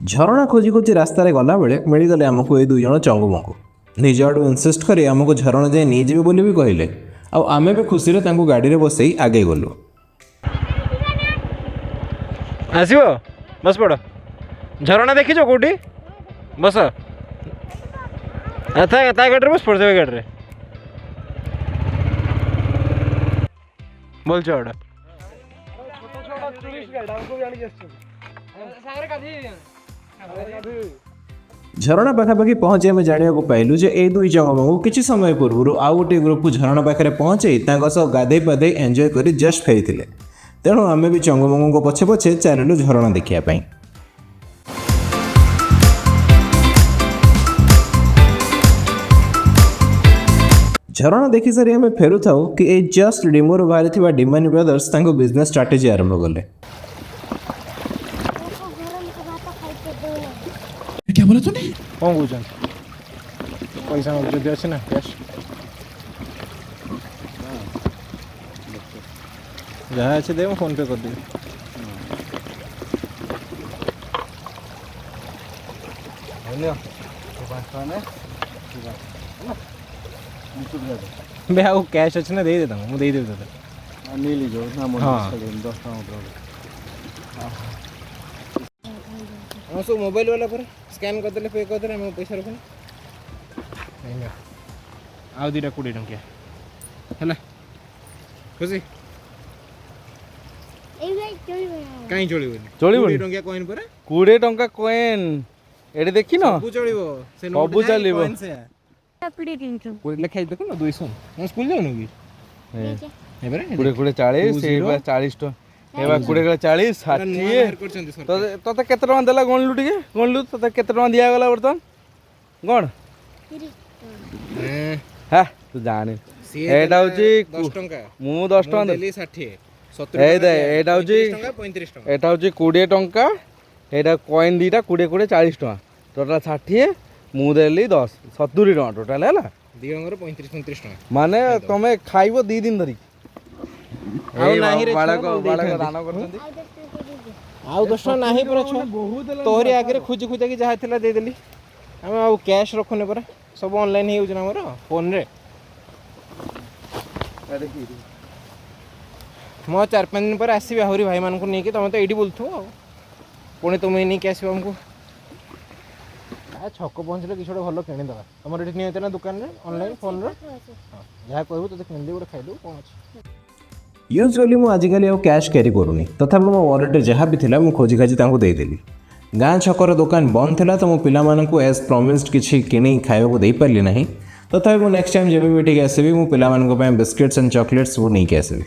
झरणा खोजी खोजी रास्तार गला बेले मिलगले आमको ये दुई जन चंगुमंगु निज आड़ू इनसिस्ट कर आमको झरणा जाए नहीं जी बोली भी कहले आमे भी खुशी गाड़ी में बसई आगे गलु आसब बस पड़ झरणा देखीच कौटी बस गाड़ी बस पड़ जाए गाड़ी बोल चौड़ा झरणा पाखापाखि पहुँचे आम जाना पाइलु जे ए दुई चंगुमंगु किछि समय पूर्व आउ गोटे ग्रुप को झरणा पाखे पहुँचे गाधे पाधे एंजॉय कर जस्ट फेरी तेणु आम भी चंगुमंगु पछे पछे चलू झरणा देखापी। झरणा देखी सारी आम फेरु था कि ए जस्ट डिमोर बाहरी डिमानी ब्रदर्स बिजनेस स्ट्राटेजी आरंभ कले। क्या बोला तूने? कौन कौन पैसा जदि अच्छे ना कैश जहाँ अच्छे दे फोन पे कर देवी बे आउ कैश अच्छे ना दे देता हूँ दे देता नहीं लीजिए हाँ 10 हाँ सब मोबाइल वाला पर स्कैन करदे पे करदे हम पैसा रखना आउ दुटा 20 टंकिया है खुशी कहीं चलिबो 20 टंकिया कॉइन पर 20 टंका कॉइन एडे देखि न सब चलिबो से सब चलिबो लिखा देखो ना 200 हम स्कूल जाऊनु की ए बरे 20 40 से 40 टका एबा 20 40 60 तते केते टका देला गणलु टिके गणलु तते केते टका दिया गला बर्तन गण हां तू जाने एटा होची 10 टंका मु 10 टका देली 60 70 ए दे एटा होची 35 टका एटा होची 20 टंका एटा कॉइन दीटा 20 40 टका टोटल 60 मु देली 10 70 टका टोटल हैला दिगंगर 35 टका माने तमे खाइबो 2 दिन धरी आउ नाही रे बाळक दान करछंती आउ 10 टका नाही पर छ तोहरी आगे खुजी खुजा की जहा थिला दे देली हम आउ कैश रखने पर सब ऑनलाइन ही होजना हमर फोन रे मो 4-5 दिन पर आसबि आहरी भाई मान को नहीं तुम तो ये बोलथु पुणी तुम नहीं कि आसो हमको छक पहुँचले किसी गोटे भल किणीद तुम ये नहीं ना दुकान में ऑनलाइन फोन जहाँ कहूँ तो किणदी गोटे खाइदेव कौन अच्छे यूजुअली मुझे आजिकल आउ कैश क्यारी करूनी तथा मो वॉलेट जहाँ भी था खोजी खाजी देदेली गाँ छकर दुकान बंद था तो मो पिलामानंकु एज प्रॉमिस्ड किसी किणी खाइबा दे पारि ना तथा मुझे नेक्स्ट टाइम जब भी ठीक आसबि मो पिलामानंक बिस्किट्स एंड चॉकलेट्स वो नहीं आसबि।